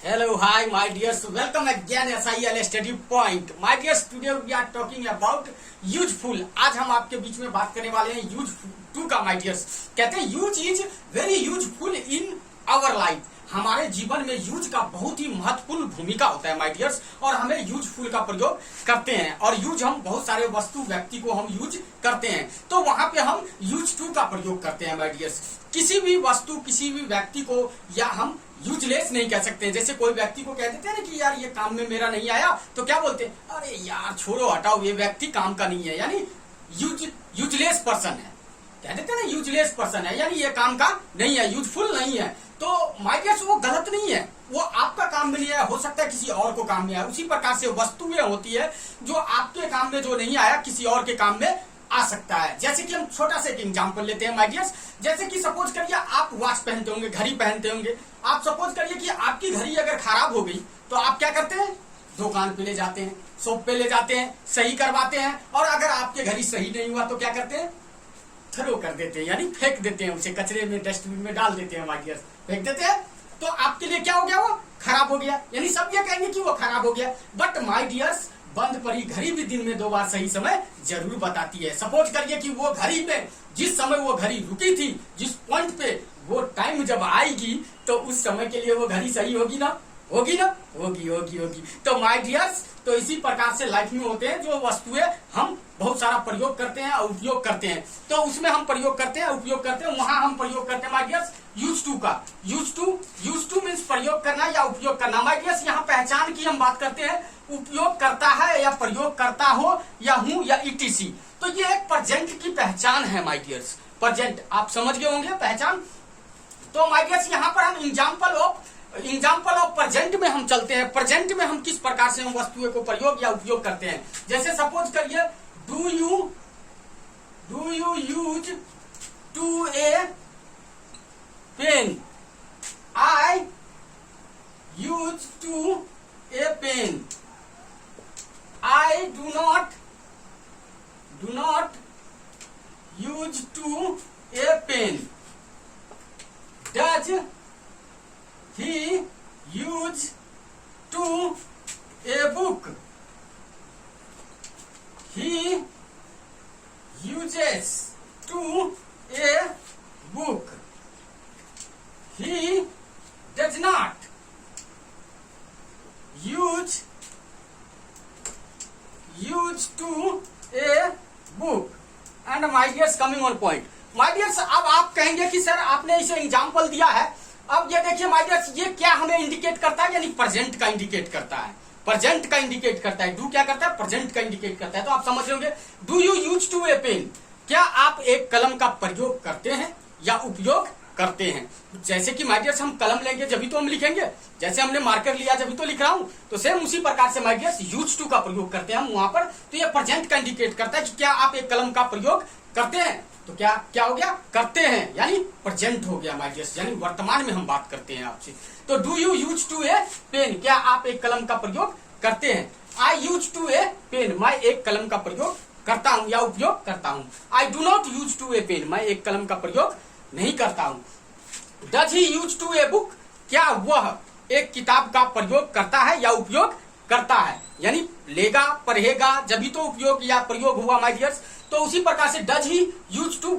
Hello, hi, my dears. Welcome again SIL Study Point. My dears, today we are talking about useful. आज हम आपके बीच में बात करने वाले हैं यूजफुल का my dears. कहते हैं use is very useful in our life. हमारे जीवन में यूज का बहुत ही महत्वपूर्ण भूमिका होता है माय डियर्स, और हमें यूजफुल का प्रयोग करते हैं. और यूज हम बहुत सारे वस्तु व्यक्ति को हम यूज करते हैं, तो वहां पे हम यूज टू का प्रयोग करते हैं माय डियर्स. किसी भी वस्तु किसी भी व्यक्ति को या हम यूजलेस नहीं कह सकते. जैसे कोई व्यक्ति को कह देते हैं ना कि यार ये काम में मेरा नहीं आया, तो क्या बोलते हैं, अरे यार छोड़ो हटाओ, ये व्यक्ति काम का नहीं है, यानी यूजलेस पर्सन है. कह देते हैं ना यूजलेस पर्सन है, यानी ये काम का नहीं है, यूजफुल नहीं है. तो माय डियर्स वो गलत नहीं है, वो आपका काम में नहीं आया, हो सकता है किसी और को काम में आया. उसी प्रकार से वस्तुएं होती है जो आपके काम में जो नहीं आया किसी और के काम में आ सकता है. जैसे कि हम छोटा सा एक एग्जांपल लेते हैं माय डियर्स. जैसे कि सपोज करिए आप वॉच पहनते होंगे, घड़ी पहनते होंगे. आप सपोज करिए कि आपकी घड़ी अगर खराब हो गई तो आप क्या करते हैं, दुकान पे ले जाते हैं, शॉप पे ले जाते हैं, सही करवाते हैं. और अगर आपके घड़ी सही नहीं हुआ तो क्या करते हैं, थ्रो कर देते हैं, यानी फेंक देते हैं, उसे कचरे में डस्टबिन में डाल देते हैं माय डियर्स, फेंक देते हैं. तो आपके लिए क्या हो गया, वो खराब हो गया, यानी सब ये कहेंगे कि वो खराब हो गया. बट माय डियर्स बंद पड़ी घड़ी भी दिन में 2 बार सही समय जरूर बताती है. सपोज करिए कि वो घड़ी में जिस समय वो घड़ी रुकी थी, जिस पॉइंट पे वो टाइम जब आएगी तो उस समय के लिए वो घड़ी सही होगी ना, होगी ना, होगी होगी होगी. तो माय डियर्स, तो इसी प्रकार से लाइफ में होते हैं जो वस्तुएं हम बहुत सारा प्रयोग करते हैं और उपयोग करते हैं. तो उसमें हम प्रयोग करते हैं, उपयोग करते हैं, वहां हम प्रयोग करते हैं माय डियर्स यूज टू का. यूज टू मीन्स प्रयोग करना या उपयोग करना. माय डियर्स यहाँ पहचान की हम बात करते हैं, उपयोग करता है या प्रयोग करता हो या हूं या ईटीसी. तो ये एक प्रेजेंट की पहचान है माय डियर्स. प्रेजेंट आप समझ गए होंगे पहचान. तो माय डियर्स यहाँ पर हम एग्जाम्पल ऑफ प्रेजेंट में हम चलते हैं. प्रेजेंट में हम किस प्रकार से हम वस्तुओं को प्रयोग या उपयोग करते हैं. जैसे सपोज करिए, do you use to a pen. I use to a pen. I do not use to a pen. Does he use to a book? He uses to a book. He does not use to a book. And my dears coming on point. My dears, अब आप कहेंगे कि sir आपने इसे example दिया है. अब ये देखिए my dears, ये क्या हमें इंडिकेट करता है, यानी प्रेजेंट का इंडिकेट करता है. प्रेजेंट का इंडिकेट करता है. डू क्या करता है, प्रेजेंट का इंडिकेट करता है. तो आप समझ रहे होंगे, do you use to a pen. क्या आप एक कलम का प्रयोग करते हैं या उपयोग करते हैं. जैसे कि माय डियर्स हम कलम लेंगे जब तो हम लिखेंगे, जैसे हमने मार्कर लिया जब तो लिख रहा हूं, तो सेम उसी प्रकार से माय डियर्स यूज टू का प्रयोग करते हैं हम वहां पर. तो ये प्रेजेंट का इंडिकेट करता है कि क्या आप एक कलम का प्रयोग करते हैं. तो क्या हो गया, करते हैं, यानी प्रेजेंट हो गया माय डियर्स, यानी वर्तमान में हम बात करते हैं आपसे. तो do you use to a pen. क्या आप एक कलम का प्रयोग करते हैं. I use to a pen. मैं एक कलम का प्रयोग करता हूं या उपयोग करता हूं. I do not use to a pen. मैं एक कलम का प्रयोग नहीं करता हूं. Does he use to a book. क्या वह एक किताब का प्रयोग करता है या उपयोग करता है, यानी लेगा पढ़ेगा जब भी तो उपयोग या प्रयोग हुआ माय डियर्स. तो उसी प्रकार से does he use to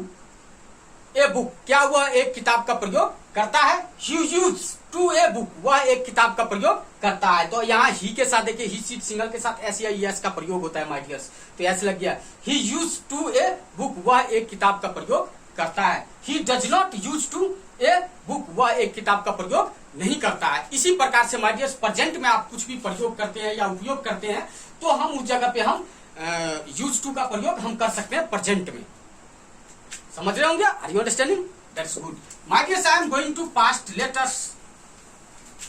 a book. क्या वह एक किताब का प्रयोग करता है. He use to a book. वह एक किताब का प्रयोग करता है. तो यहाँ ही के साथ देखिए, ही सीट सिंगल के साथ एस या एस का प्रयोग होता है माय डियर्स. तो ऐसे लग गया, he use to a book. वह एक किताब का प्रयोग करता है. He does not use to a book. वह एक किताब का प्रयोग नहीं करता है. इसी प्रकार से माय डियर्स प्रेजेंट में आप कुछ भी प्रयोग करते हैं या उपयोग करते हैं तो हम उस जगह पे हम यूज टू का प्रयोग हम कर सकते हैं प्रेजेंट में. समझ रहे होंगे. Are you understanding. That's good. My dears I am going to past. Letters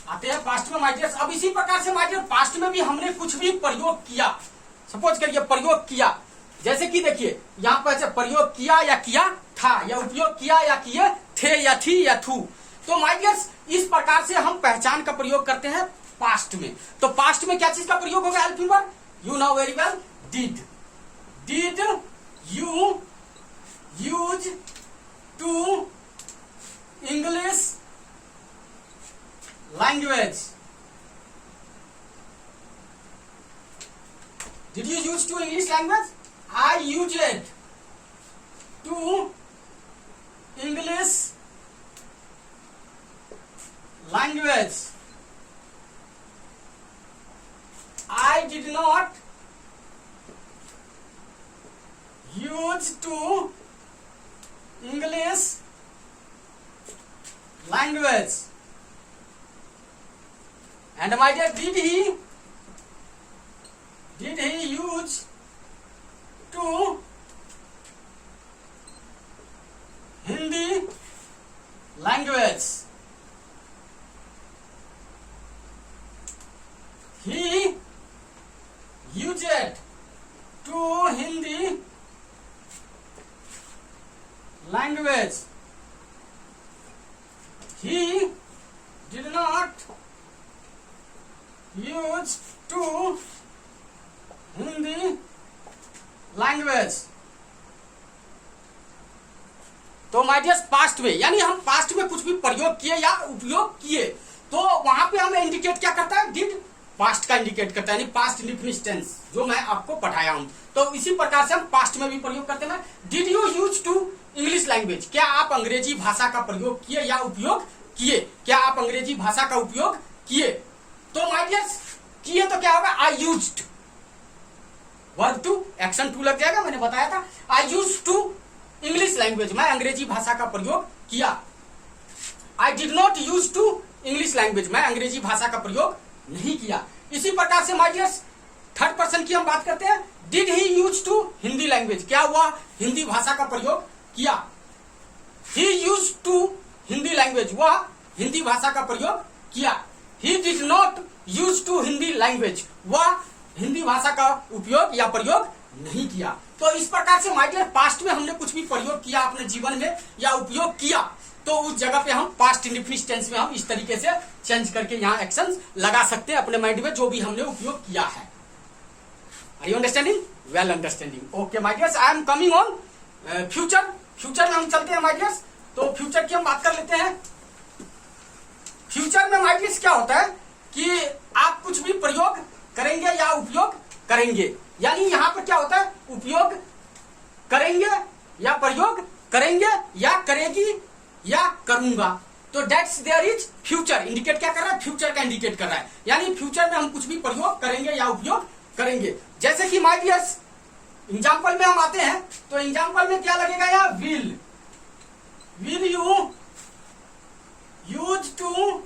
आते हैं पास्ट में माय डियर्स. अब इसी प्रकार से माय डियर्स पास्ट में भी हमने कुछ भी प्रयोग किया. सपोज करिए प्रयोग किया, जैसे कि देखिए यहाँ पर प्रयोग किया या किया था, या उपयोग किया या किए थे या थी या थू. तो माय डियर्स इस प्रकार से हम पहचान का प्रयोग करते हैं पास्ट में. तो पास्ट में क्या चीज का प्रयोग होगा, help me word. You know very well. Did you use to English language. Did you use to English language? I use it to English language. I did not use to English language. And my dear, did he use to Hindi language? He used to Hindi language. He did not use to Hindi language. तो my dear past में, यानी हम past में कुछ भी प्रयोग किए या उपयोग किए तो वहां पे हमें इंडिकेट क्या करता है, डिड पास्ट का इंडिकेट करता है, यानी पास्ट इंडेफिनिट टेंस जो मैं आपको पढ़ाया हूं। तो इसी प्रकार से हम पास्ट में भी प्रयोग करते हैं। Did you use to English language, क्या आप अंग्रेजी भाषा का प्रयोग किए या उपयोग किए, क्या आप अंग्रेजी भाषा का उपयोग किए। तो माय डियर किए तो क्या होगा, I used, verb to action to लग जाएगा, मैंने बताया था। I used to English language, मैं अंग्रेजी भाषा का प्रयोग किया। I did not use to English language, मैं अंग्रेजी भाषा का प्रयोग नहीं किया। इसी प्रकार से माय डियर्स थर्ड पर्सन की हम बात करते हैं। Did he use to Hindi language, क्या हुआ, हिंदी भाषा का प्रयोग किया। He use to Hindi language, वह हिंदी भाषा का प्रयोग किया। He did not use to Hindi language, वह हिंदी भाषा का उपयोग या प्रयोग नहीं किया। तो इस प्रकार से माय डियर पास्ट में हमने कुछ भी प्रयोग किया अपने जीवन में या उपयोग किया तो उस जगह पे हम पास्ट इंडेफिनिट टेंस में हम इस तरीके से चेंज करके यहाँ एक्शंस लगा सकते हैं अपने माइंड में जो भी हमने उपयोग किया है। Are you understanding? Well understanding. Okay my dears, I am coming on future. Future में हम चलते हैं माय डियर्स। तो फ्यूचर की हम बात कर लेते हैं। फ्यूचर में माय डियर्स क्या होता है कि आप कुछ भी प्रयोग करेंगे या उपयोग करेंगे, यानी यहाँ पर क्या होता है, उपयोग करेंगे या प्रयोग करेंगे या करेगी या करूंगा। तो that's there is future, indicate क्या कर रहा है, फ्यूचर का इंडिकेट कर रहा है, यानी फ्यूचर में हम कुछ भी प्रयोग करेंगे या उपयोग करेंगे। जैसे कि माय डियर्स एग्जाम्पल में हम आते हैं तो एग्जाम्पल में क्या लगेगा, यहाँ will you use to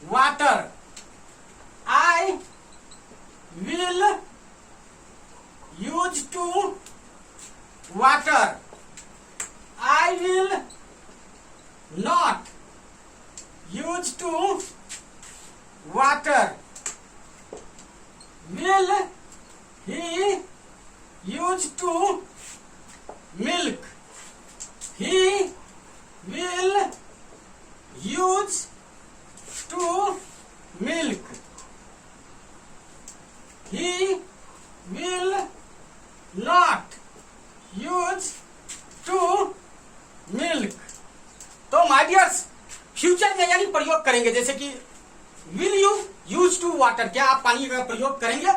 water, I will use to water, I will not use to water. Will he use to milk? He will use to milk. He will not use to milk. तो my dears future में यानी प्रयोग करेंगे, जैसे कि will you use to water, क्या आप पानी का प्रयोग करेंगे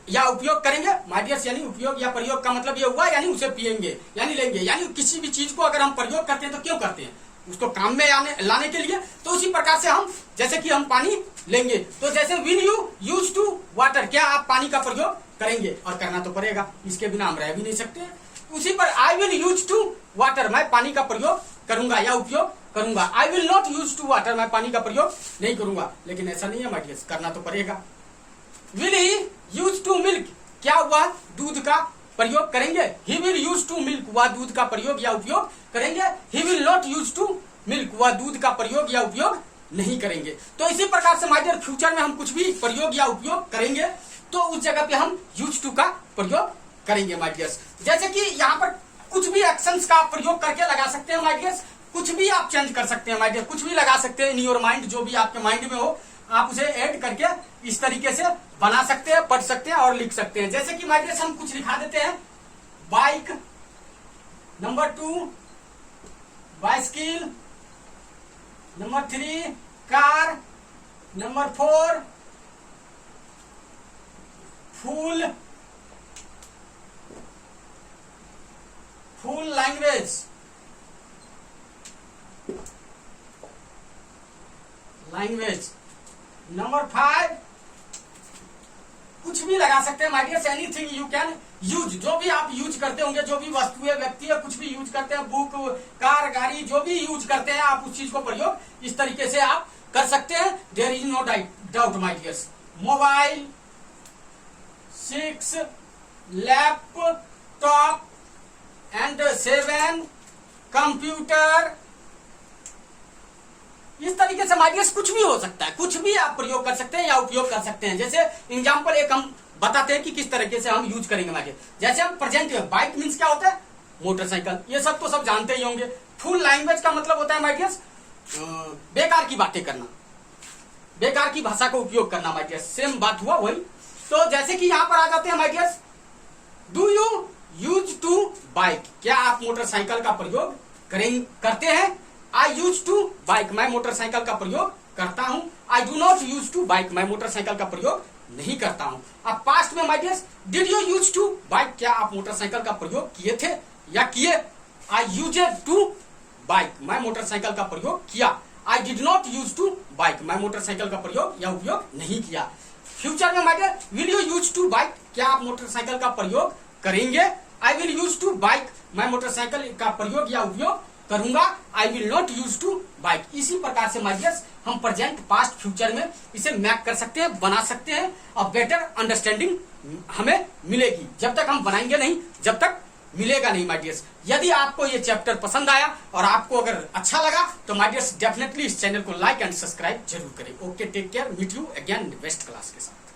या उपयोग करेंगे। माय डियर्स यानी उपयोग या प्रयोग का मतलब ये हुआ यानी उसे पिएंगे यानी लेंगे, यानी किसी भी चीज को अगर हम प्रयोग करते हैं तो क्यों करते हैं, उसको काम में लाने के लिए। तो उसी प्रकार से हम जैसे कि हम पानी लेंगे तो जैसे will you use to water, क्या आप पानी का प्रयोग करेंगे, और करना तो पड़ेगा, इसके बिना हम रह भी नहीं सकते। उसी पर I will use to water, मैं पानी का प्रयोग करूंगा या उपयोग करूंगा। I will not use to water, मैं पानी का प्रयोग नहीं करूंगा, लेकिन ऐसा नहीं है माय डियर्स, करना तो पड़ेगा। Will he use to milk, क्या हुआ, दूध का प्रयोग करेंगे। He will use to milk, वह दूध का प्रयोग या उपयोग करेंगे। He will not use to milk, वह दूध का प्रयोग या उपयोग नहीं करेंगे। तो इसी प्रकार से माय डियर फ्यूचर में हम कुछ भी प्रयोग या उपयोग करेंगे तो उस जगह पे हम यूज टू का प्रयोग करेंगे माय डियर्स। जैसे कि यहाँ पर कुछ भी एक्शंस का प्रयोग करके लगा सकते हैं माय डियर्स, कुछ भी आप चेंज कर सकते हैं माय डियर, कुछ भी लगा सकते हैं इन योर माइंड, जो भी आपके माइंड में हो आप उसे ऐड करके इस तरीके से बना सकते हैं, पढ़ सकते हैं और लिख सकते हैं। जैसे कि माय डियर्स हम कुछ लिखा देते हैं, bike, number 2 bicycle, number 3 car, number 4 full language, number 5 कुछ भी लगा सकते हैं my dears, anything you can use, जो भी आप यूज करते होंगे, जो भी वस्तु है, व्यक्ति है, कुछ भी यूज करते हैं, बुक, कार, गाड़ी, जो भी यूज करते हैं आप उस चीज को प्रयोग इस तरीके से आप कर सकते हैं। There is no doubt my dears. Mobile, 6 laptop and 7 computer, इस तरीके से माय डियर्स कुछ भी हो सकता है, कुछ भी आप प्रयोग कर सकते हैं या उपयोग कर सकते हैं। जैसे एग्जांपल एक हम बताते हैं कि किस तरीके से हम यूज करेंगे माय डियर्स। जैसे हम प्रेजेंट में, बाइक मीन्स क्या होता है, मोटरसाइकिल, ये सब तो सब जानते ही होंगे। फुल लैंग्वेज का मतलब होता है माय डियर्स बेकार की बातें करना, बेकार की भाषा का उपयोग करना माय डियर्स, सेम बात हुआ वही। तो जैसे कि यहां पर आ जाते हैं my dears, do you use to bike, क्या आप मोटरसाइकिल का प्रयोग करते हैं। आई यूज टू बाइक, मैं मोटरसाइकिल का प्रयोग करता हूं। I do not use to bike, मैं मोटरसाइकिल का प्रयोग नहीं करता हूं। अब पास्ट में my dears, did you use to bike, क्या आप मोटरसाइकिल का प्रयोग किए थे या किए। आई यूजेड टू बाइक, मैं मोटरसाइकिल का प्रयोग किया। I did not use to bike, मैं मोटरसाइकिल का प्रयोग या उपयोग नहीं किया। फ्यूचर में my dear, will you use to bike, क्या आप मोटरसाइकिल का प्रयोग करेंगे। I will use to bike, मैं मोटरसाइकिल का प्रयोग या उपयोग करूंगा। I will not use to bike. इसी प्रकार से माय डियर्स हम प्रेजेंट, पास्ट, फ्यूचर में इसे मैप कर सकते हैं, बना सकते हैं और बेटर अंडरस्टैंडिंग हमें मिलेगी। जब तक हम बनाएंगे नहीं, जब तक मिलेगा नहीं माय डियर्स। यदि आपको ये चैप्टर पसंद आया और आपको अगर अच्छा लगा तो माय डियर्स डेफिनेटली इस चैनल को लाइक एंड सब्सक्राइब जरूर करें। Okay, take care, meet you again next class के साथ।